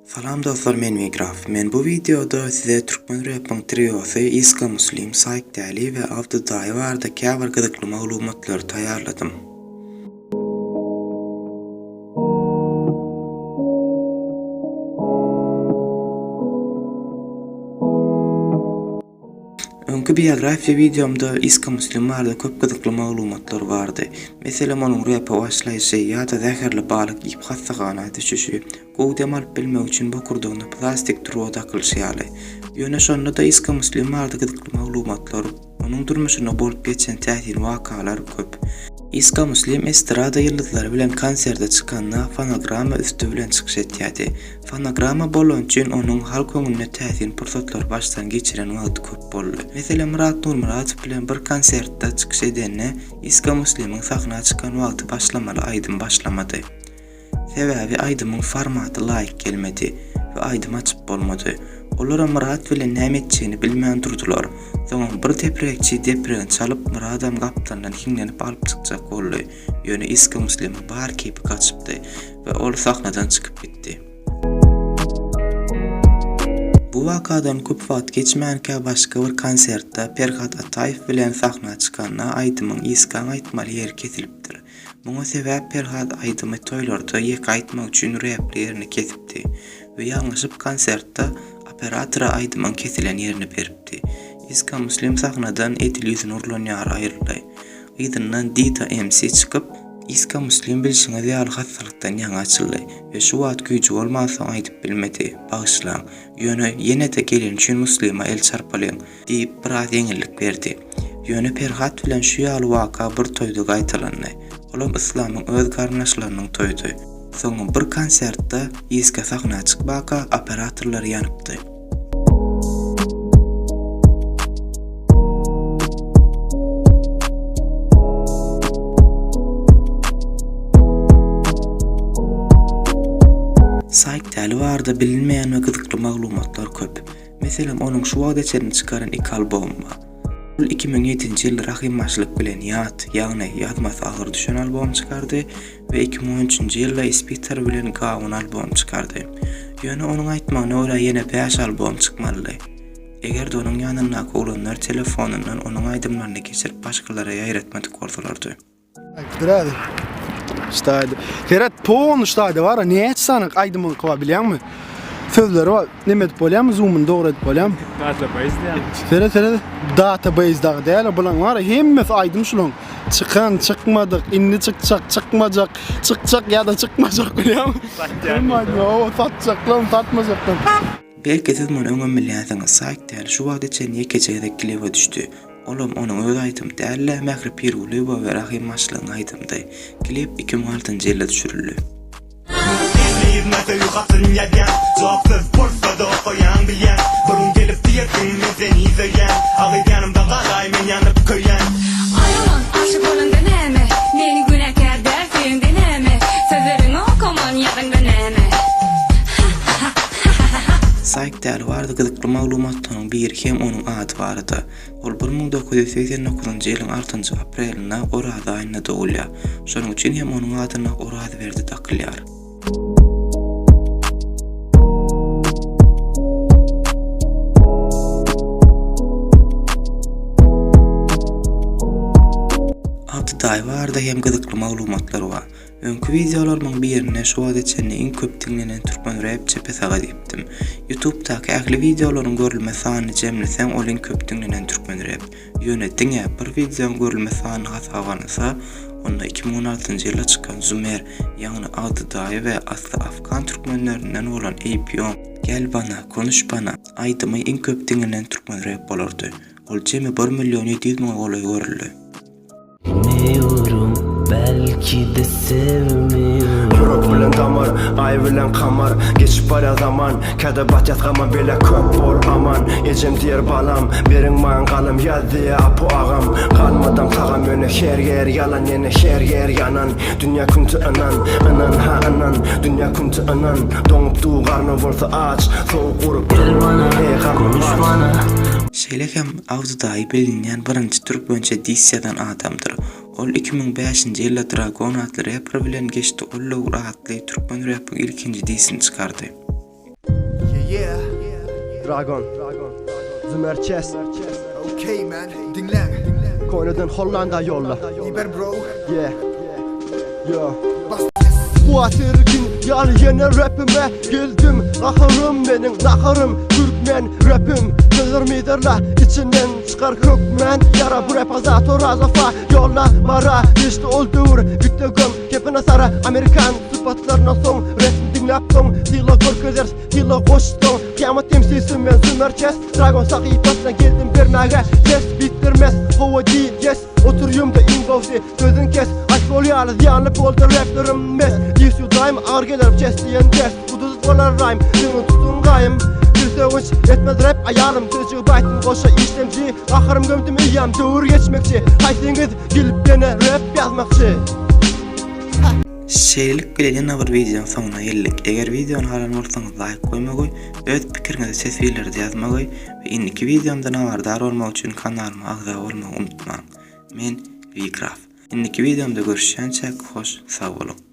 Salam dostlar, men Migraf. Men bu videoda size Türkmen rap'in triosu Iska Muslim, Saik Dali ve Avdı Dayı varda käbir gyzykly maglumatlar tayarladım. Önkü biografiya videomda Iska Muslim barada köp gyzykly maglumatlar bardy. Meselem onuň rap'a başlaýşy ýa-da zäherli balyk ýyp hassagana düşüşi, gowdam alyp bilmek üçin bokurdygyny plastik truwa takylşýaly. Ýöne şonda da Iska Muslim barada gyzykly maglumatlar, onuň durmuşyna bolup geçen täsir wakalar köp. Iska Muslim estrada ýyldızlary bilen konserde çykanda fonograma üstü bilen çykyş etýärdi. Fonograma bolan üçin onuň halk öňüne täsir pursatlar başdan geçiren wagt köp boldy. Meselem Murat Nurmuratov bilen bir konsertde çykyş edende Iska Muslim'iň sahnaya çykan wagty başlamaly aýdym başlamady. Sebäbi aýdymyň formaty laýyk gelmedi we aýdym açyp bolmady. Olara Murat bilen näme etjegini bilmän durdular. Soňra bir teprekçi depreni çalyp Muradam gapdandan hiňlenip alyp çykjak boldy. Ýöne Iska Muslim bar kepi kaçypdy we ol sahnadan çykyp gitdi. Bu wakadan köp wagt geçmänkä başga bir konsertde Perhat Ataýew bilen sahnaya çykanda aýdymyň Iska aýtmaly ýeri kesilipdir. Muňa sebäp Perhat aýdymy toýlarda ýek aýtmak üçin replerini kesipdi we ýalňyşyp konsertde operatora aýdymyň kesilen ýerini beripdi. Iska Muslim sahnadan etil ýüzüne urlanýar aýryldy. Ýygynyň Dita MC çykyp Iska Muslim bilşiňe ýaly hassalykdan ýaňy açyldy we şu wagt güýji bolmasa aýdyp bilmedi. Bagyşlaň, ýöne ýene-de gelin üçin Muslima el çarpalyň diýip biraz ýeňillik berdi. Ýöne Perhat bilen şu ýaly waka bir toýda gaýtalandy. Olam islamyň öz garnaşlarynyň toýdy. Soňra bir konsertde Iska sahnaya çykbaka operatorlar ýanypdy. Saik Dali barada bilinmeýän we gyzykly maglumatlar köp. Meselem onuň şu wagt içerisinde çykaran 2 albomy bar. 2007-nji ýyl Rahim Maşlyk bilen Ýat, ýagny ýazmasy agyr düşen albom çykardy we 2013-nji ýylda Ispitar bilen Gawun albom çykardy. Ýöne onuň aýtmagyna görä ýene 5 albom çykmaly. Eger de onuň ýanyna olanlar telefonundan onuň aýdymlaryny geçirip başgalara ýaýratmadyk bolsalardy. Grade. Stade. Kerat pon stade var. Niye sanık aydımın kova bilýärmi? Sözleri var. Nemet bolýarmy? Zoom'un dogry edip bolýarmy? Database diýär. Tere database-dagy däl, bulan var. Hemmesi aydym şulaň. Çıkan, çıkmadyk, inni çykjak, çykmajak, çykjak ýa-da çykmajak bilýärmi? Yo, satjak lan, satmajak lan. Belki siz bunu öňe Saik Dali şu wagt içen ýekejede kilebe düşdi. Olam onuň öz aýdym dälle Mähri Pirgulova we Rahim Maşlygyň aýdymdy. Klip 2006-njy ýylda düşürildi. Saik Dali barada gyzykly maglumatlaryň biri hem onuň ady bardy. Ol 1989-njy ýylyň 6-njy aprelinde Oraz aýyna dogulýar. Şonuň üçin hem onuň adyna Oraz berdi takylýar. Avdy Dayy barada hem gyzykly maglumatlar bar. Önkü videolarymyň birine şu wagt içinde iň köp dinlenen türkmen rap çepesaga diýipdim. YouTube'daky ähli videolaryň görülme sanyny jemlesem ol iň köp dinlenen türkmen rap. Ýöne diňe bir videoň görülme sanyny hasabansa, onda 2016-njy ýylda çykan Zümer, ýagny Avdy Dayy we asly Afgan türkmenlerinden bolan Eypyon, Gel bana, konuş bana aýdymy iň köp dinlenen türkmen rap bolardy. Ol jemi 1 milyon 700 000 golay görüldi. Belki de sevmiyorum. Yürek bilen damar, ay bilen kamar. Geçip bara zaman, kedebat yatgama bile köp bol aman. Ecem diýer balam, beriň maň galym ýaz diýe apu agam. Kalmadan tagam ýöne her yer yalan, ýene her yer yanan. Dünýä kuntu anan ha anan. Dünýä kuntu anan, doňup dugarny bolsa aç. Soğuk urup Gel bana, konuş bana. Şeýlekem Avdy Dayy bilinýän birinji türkmençe dissiýadan adamdyr. Ol 2005-nji ýylda Dragon adly rapper bilen geçdi. Ol rahatly türkmen rapyň ilkinji dissini çykardy. Dragon Zümer Chess Okay man, dinle. Koynadan Hollanda yolla İber bro. Yeah Yo Bas. Kuatirgin yal yine rapime geldim. Ahırım benim naharım Türkmen rapim Kızırmıdırla içinden çıkar kökmen. Yara bu rap azatı razafa yolla mara. İşte oldur güttügüm kepine sara. Amerikan sıfatlarına son resim dinleptim. Dila korkuzers dila koştum. Kıyamet temsilcisi men Zümer Chess Dragon sahipasına geldim vermege. Ses bittirmez hava değil yes. Oturyumda inbovsi sözün kes. Alkol yalı ziyanlı bolda raplerim mes. Disu daim ağır gelir chess diyen test. Kuduz bolar rhyme Dünü tutun gayım. Bir sevinç etmez rap ayarım. Sözcüğü baytım koşa işlemci. Ahırım gömdüm iyam doğru geçmekçi. Haysingiz gelip bana rap yazmakçı. Şeýlelik bilen ýene bir videoň soňuna geldik. Eger videony halan bolsaňyz like goýmagy, öz pikiriňizi ses bilerdi ýazmagy we indiki videomda haberdar bolmak üçin kanalyma agza bolmagy unutmaň. Men Vigraf. Indiki videomda görüşýänçe hoş, sag bolun.